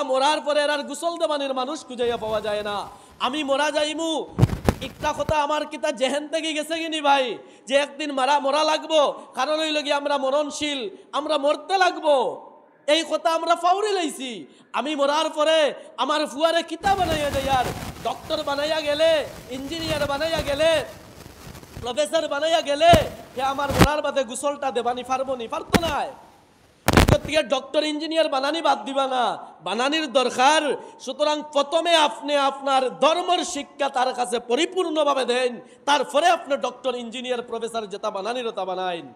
মরার পরে এরার গোসল দেবানির মানুষ খুঁজাইয়া পাওয়া যায় না। আমি মরা যাইমু একটা কথা আমার কিতা জেহেন থেকে গেছে কিনি ভাই, যে একদিন মরা লাগবো, কারণ হইল কি আমরা মরণশীল, আমরা মরতে লাগবো, এই কথা আমরা ফাউরি লাইছি। আমি মরার পরে আমার ফুয়ারে কিতা বানাইয়া যায়, আর ডক্টর বানাইয়া গেলে, ইঞ্জিনিয়ার বানাইয়া গেলে, প্রফেসর বানাইয়া গেলে, যে আমার মরার বাদে গোসলটা দেবানি পারবো নি, পারতো না। ডক্টর ইঞ্জিনিয়ার বানানি বাদ দিবা না, বানানির দরকার। সুতরাং প্রথমে আপনি আপনার ধর্মের শিক্ষা তার কাছে পরিপূর্ণভাবে দেন, তারপরে আপনি ডক্টর ইঞ্জিনিয়ার প্রফেসর যেটা বানানির তা বানাইন।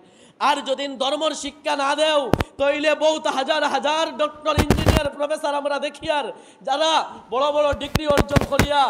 আর যদি ধর্মের শিক্ষা না দেও, তইলে বহুত হাজার হাজার ডক্টর ইঞ্জিনিয়ার প্রফেসর আমরা দেখি, আর যারা বড় বড় ডিগ্রি অর্জন করিয়া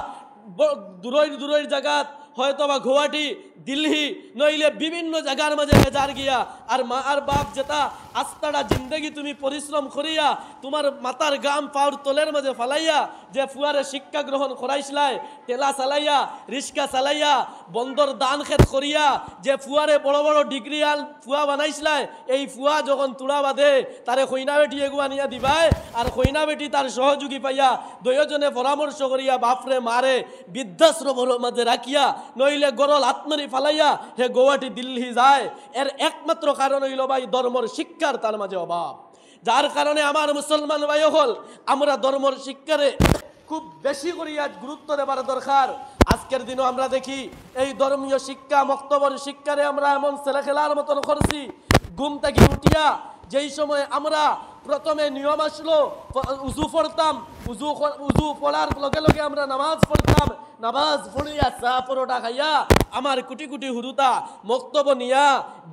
দূরের জায়গা, হয়তো বা গুয়াহাটি, দিল্লি, নইলে বিভিন্ন জায়গার মাঝে বেজার গিয়া, আর মা আর বাপ যেটা আস্তাটা জিন্দগি তুমি পরিশ্রম করিয়া তোমার মাতার গাম পাওয়ার তোলের মাঝে ফালাইয়া যে ফুয়ারে শিক্ষা গ্রহণ করাইছিলাই, টেলা চালাইয়া, রিক্সা চালাইয়া, বন্দর দান খেত করিয়া যে ফুয়ারে বড় বড় ডিগ্রি আল ফুয়া বানাইছিলাই, এই ফুয়া যখন তুড়া বাঁধে তারে কইনা বেটি এগুয়া নিয়া দিবাই, আর কইনা বেটি তার সহযোগী পাইয়া দুইজনে পরামর্শ করিয়া বাপরে মারে বৃদ্ধাশ্রমের মাঝে রাখিয়া, নইলে গরল আত্মরি ফালাইয়া হে গুয়াহাটি দিল্লি যায়। এর একমাত্র কারণ হইল ভাই ধর্মের শিক্ষার তার মাঝে অভাব। যার কারণে আমার মুসলমান ভাই হল আমরা ধর্মের শিক্ষারে খুব বেশি করিয়া গুরুত্ব দেবার দরকার। আজকের দিনও আমরা দেখি এই ধর্মীয় শিক্ষা, মক্তবর শিক্ষারে আমরা এমন ছেলে খেলার মতন করছি। ঘুম থেকে উঠিয়া যেই সময় আমরা প্রথমে নিয়ম আসলো উজু পড়তাম, উজু পড়ার লগে লগে আমরা নামাজ পড়তাম, নামাজ পড়িয়া চা পরোটা খাইয়া আমার কোটি কোটি হুরুতা মক্তব্য নিয়া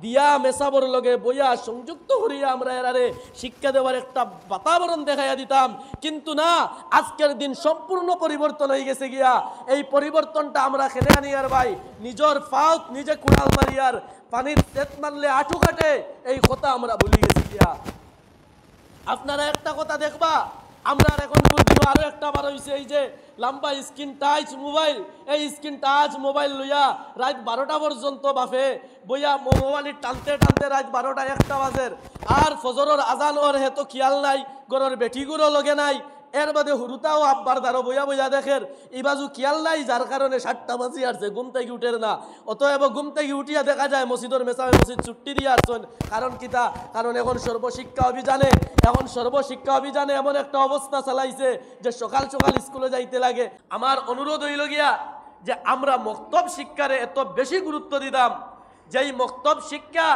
দিয়া মেসাবর লগে বইয়া সংযুক্ত করিয়া আমরা এরারে শিক্ষা দেওয়ার একটা বাতাবরণ দেখাইয়া দিতাম। কিন্তু না, আজকের দিন সম্পূর্ণ পরিবর্তন হয়ে গেছে গিয়া। এই পরিবর্তনটা আমরা খেলে আনি আর ভাই, নিজের ফাউত নিজে কুড়াল মারিয়ার পানির তেত মারলে আঠু কাটে, এই কথা আমরা ভুলে গেছি গিয়া। আপনারা একটা কথা দেখবা, আমরা এখন আরো একটা বার হয়েছে এই যে লম্বা স্ক্রিন টাচ মোবাইল, এই স্ক্রিন টাচ মোবাইল লইয়া রাত 12টা পর্যন্ত বাফে বইয়া মোবাইল টানতে টানতে রাত 12টা 1টা বাজের, আর ফজরের আজান ওর হেতো খেয়াল নাই, গরর বেটিগুলো লগে নাই, এর বাদে হুরুতাও আব্বার দ্বারা বইয়া বইয়া দেখের এই বাজু খেয়াল নাই, যার কারণে 7টা বাজি আসছে, ঘুম থেকে উঠের না। অতএব ঘুম থেকে উঠিয়া দেখা যায় মসজিদের মেসামে মসজিদ ছুটি দিয়ে আসছেন। কারণ কিতা? কারণ এখন সর্বশিক্ষা অভিযানে এমন একটা অবস্থা চালাইছে যে সকাল সকাল স্কুলে যাইতে লাগে। আমার অনুরোধ হইল গিয়া যে আমরা মক্তব শিক্ষারে এত বেশি গুরুত্ব দিতাম, যেই মক্তব শিক্ষা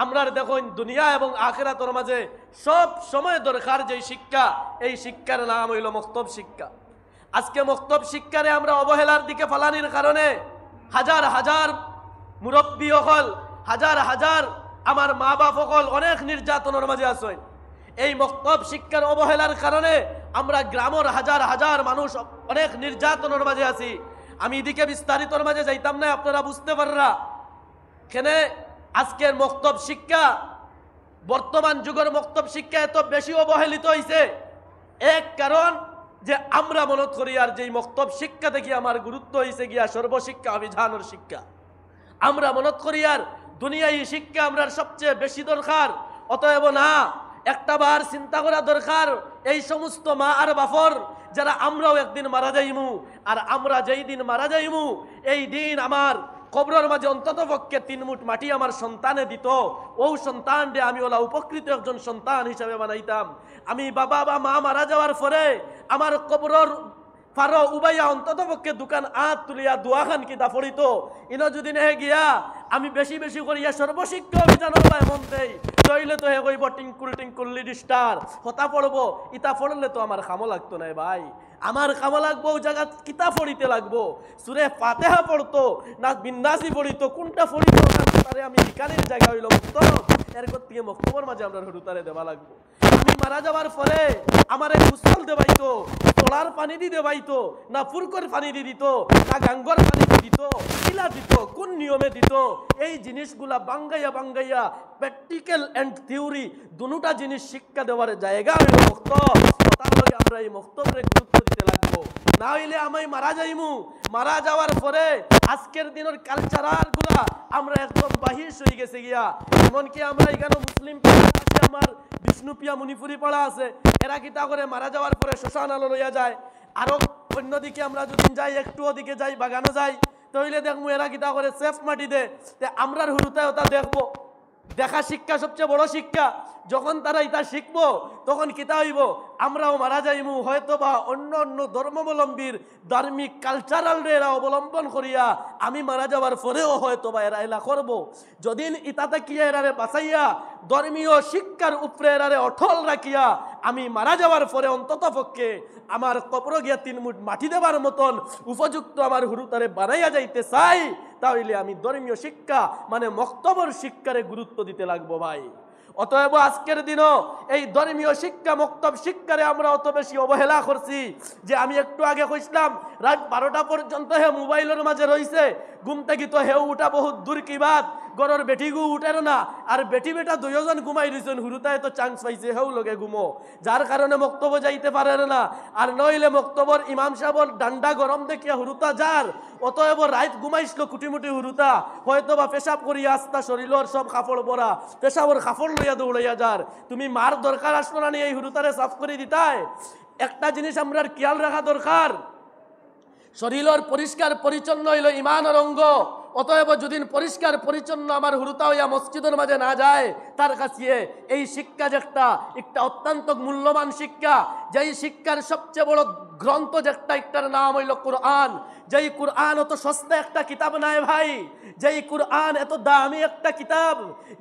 আমরা দেখুন দুনিয়া এবং আখিরাতের মাঝে সব সময় দরকার যেই শিক্ষা, এই শিক্ষার নাম হইল মক্তব শিক্ষা। আজকে মক্তব শিক্ষারে আমরা অবহেলার দিকে ফালানির কারণে হাজার হাজার মুরব্বী হল, হাজার হাজার আমার মা বাপ হল অনেক নির্যাতনের মাঝে আছেন। এই মক্তব শিক্ষার অবহেলার কারণে আমরা গ্রামের হাজার হাজার মানুষ অনেক নির্যাতনের মাঝে আছি। আমি এদিকে বিস্তারিতর মাঝে যাইতাম না, আপনারা বুঝতে পাররা কেনে আজকের মক্তব শিক্ষা, বর্তমান যুগের মক্তব শিক্ষা এত বেশি অবহেলিত হয়েছে। এক কারণ যে আমরা মনে করি আর যে মক্তব শিক্ষা দেখি আমার গুরুত্ব হয়েছে গিয়া সর্বশিক্ষা অভিযানের শিক্ষা। আমরা মনে করি আর দুনিয়ায় শিক্ষা আমরা সবচেয়ে বেশি দরকার। অতএব না, একটা বার চিন্তা করা দরকার এই সমস্ত মা আর বাপর যারা আমরাও একদিন মারা যাইমু, আর আমরা যেই দিন মারা যাইমু এই দিন আমার কবরের মাঝে অন্তত পক্ষে 3 মুঠ মাটি আমার সন্তানে দিত, ও সন্তান রে আমি ওলা উপকৃত একজন সন্তান হিসাবে বানাইতাম। আমি বাবা বা মা মারা যাওয়ার পরে আমার কবরের ফারো উবাইয়া অন্তত পক্ষে দোকান আত তুলিয়া দোয়াখান কিতা পড়িত। ইনো যদি নেহে গিয়া আমি বেশি বেশি করিয়া সর্বশিক্ষা অভিযান মন দেই, তইলে তো হে কইব টিঙ্কুল লিডি স্টার হতা পড়বো, ইতা পড়লে তো আমার খামো লাগতো না ভাই। আমার কামো লাগবো জায়গা কিতা পড়িতে লাগবো, সুরে ফাতেহা পড়তো না বিন্দাসি পড়িতো, কোনটা পড়িত তারে আমি ইকানের জায়গা হইল মক্তব, এর থেকে মক্তবর মাঝে আমরা হরুতারে দেওয়া লাগবো। আমি মারা যাওয়ার পরে আমারে গুসল দেবাইতো, তোলার পানি দিয়ে দেবাইতো, না ফুরকর পানি দিয়ে দিত, না গাঙ্গর পানি দিয়ে দিত, কিলা দিত, কোন নিয়মে দিত, এই জিনিসগুলা বাঙ্গাইয়া প্র্যাকটিক্যাল এন্ড থিওরি দুটা জিনিস শিক্ষা দেওয়ার জায়গা হইল মক্তব। তার লগে আমরা এই মক্তবের গুরুত্ব দিতে লাগবো, না হইলে আমি মারা যাইমু। মারা যাওয়ার পরে আজকের দিনের কালচারাল গুলা আমরা একদম বাহির হয়ে গেছে গিয়া। এমনকি আমরা এখানে মুসলিম আমার বিষ্ণুপ্রিয়া মণিপুরি পড়া আছে, এরা কিতা করে মারা যাওয়ার পরে শ্মশান আলো লইয়া যায়। আরো অন্যদিকে আমরা যদি যাই, একটু ওদিকে যাই, বাগানো যাই, তাইলে দেখবো এরা কিতা করে সেফ মাটি দে। আমরার হুরুতায় ওটা দেখবো। দেখা শিক্ষা সবচেয়ে বড় শিক্ষা। যখন তারা এটা শিখবো তখন কিতা হইব, আমরাও মারা যাইমু হয়তো বা অন্য অন্য ধর্মাবলম্বীর ধার্মিক কালচারাল এরা অবলম্বন করিয়া আমি মারা যাওয়ার পরেও হয়তো বা এরা এলা করবো। যদিন ইতাতে কি এরারে বাঁচাইয়া ধর্মীয় শিক্ষার উপরে এরারে অটল রাখিয়া আমি মারা যাওয়ার পরে অন্তত পক্ষে আমার কবর গিয়া 3 মুঠ মাটি দেবার মতন উপযুক্ত আমার হুরুতারে বানাইয়া যাইতে চাই, তাহলে আমি ধর্মীয় শিক্ষা মানে মক্তবর শিক্ষারে গুরুত্ব দিতে লাগবো ভাই। অতএব আজকের দিনও এই ধর্মীয় শিক্ষা মক্তব শিক্ষারে আমরা অত বেশি অবহেলা করছি যে আমি একটু আগে কইছিলাম রাত 12টা পর্যন্ত হে মোবাইলের মাঝে রইছে, ঘুম থেকে তো হেউ উঠা বহুত দূর কি বাত, গরর বেটিগু উঠের না, আর বেটি বেটা দুইজন ঘুমাই রইছেন, হুরুতায় তো চান্স পাইছে হেউ লগে ঘুমো, যার কারণে মক্তব্য যাইতে পারে না। আর নইলে মক্তবর ইমাম সাহেবর ডান্ডা গরম দেখিয়া হুরুতা যার, অতএব রাত ঘুমাইছিল কুটিমুটি হুরুতা হয়তো বা পেশাব করিয়া আস্তা শরীরের সব কাপড় পরা পেশাবর কাপড় লইয়া দৌড়াইয়া যার, তুমি মার দরকার আসলো না এই হুরুতারে সাফ করে দিতায়। একটা জিনিস আমরা খেয়াল রাখা দরকার, শরীরের পরিষ্কার পরিচ্ছন্ন হইল ইমানের অঙ্গ। অতএব যদি পরিষ্কার পরিচ্ছন্ন আমার হুরুতা হইয়া মসজিদের মাঝে না যায়, তার কাছে এই শিক্ষা যে একটা অত্যন্ত মূল্যবান শিক্ষা, যেই শিক্ষার সবচেয়ে বড় গ্রন্থ যেটা একটার নাম হইল কোরআন। যেই কোরআন অত সস্তা একটা কিতাব নাই ভাই, যেই কোরআন এত দামি একটা কিতাব,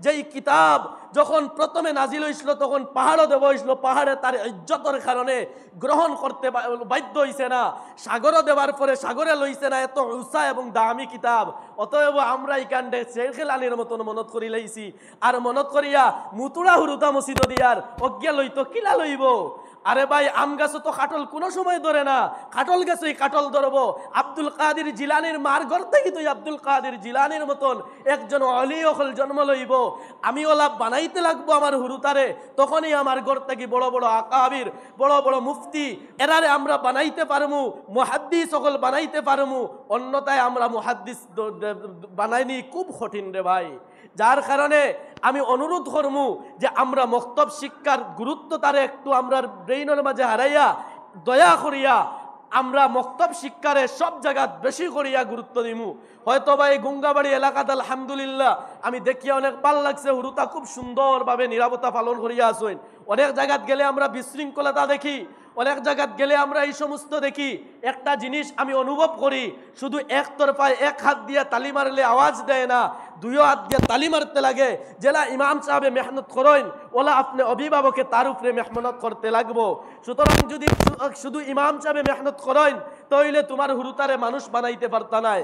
যেই কিতাব যখন প্রথমে নাজিল হয়েছিল তখন পাহাড়ও দেব হয়েছিল, পাহাড়ে তার ইজ্জতের কারণে গ্রহণ করতে বাধ্য হইছে না, সাগরও দেওয়ার পরে সাগরে লইছে না, এত উঁচা এবং দামি কিতাব। অতএব আমরা ইকান্ডে শেখেলানির মতন মনত করি লাইছি, আর মনত করিয়া মুতুড়া হুরুতা মসজিদ দিয়ার অজ্ঞা লইত কিলা লইব। আরে ভাই আম গাছও তো কাটল কোনো সময় ধরে না, কাটল গাছই কাটল ধরবো। আব্দুল কাদের জিলানির মার ঘর থেকে তুই আব্দুল কাদের জিলানির মতন একজন অলি অকল জন্ম লইব, আমি ওলা বানাইতে লাগবো আমার হুরুতারে, তখনই আমার ঘর থেকে বড় বড় আকাবির বড় বড় মুফতি এরারে আমরা বানাইতে পারমু, মুহাদ্দিস সকল বানাইতে পারমু। অন্যথায় আমরা মুহাদ্দিস বানাইনি খুব কঠিন রে ভাই। যার কারণে আমি অনুরোধ করমু যে আমরা মক্তব শিক্ষার গুরুত্ব তারে একটু আমরা ব্রেইনের মাঝে হারাইয়া দয়া করিয়া আমরা মক্তব শিক্ষারে সব জায়গা বেশি করিয়া গুরুত্ব দিমু। হয়তো বা এই গুঙ্গাবাড়ি এলাকাতে আলহামদুলিল্লাহ আমি দেখিয়া অনেক ভাল লাগছে, হুরুতা খুব সুন্দরভাবে নিরাপত্তা পালন করিয়া আসেন। অনেক জায়গাত গেলে আমরা বিশৃঙ্খলতা দেখি, অনেক জায়গাত গেলে আমরা এই সমস্ত দেখি। একটা জিনিস আমি অনুভব করি, শুধু একতরফায় এক হাত দিয়ে তালি মারলে আওয়াজ দেয় না, 2 হাত দিয়ে তালি মারতে লাগে। জেলা ইমাম সাহেবে মেহনত করেন ওলা আপনি অভিভাবকে তার উপরে মেহনত করতে লাগবো। সুতরাং যদি শুধু ইমাম সাহেবে মেহনত করেন তাইলে তোমার হুরুতারে মানুষ বানাইতে পারতা নাই।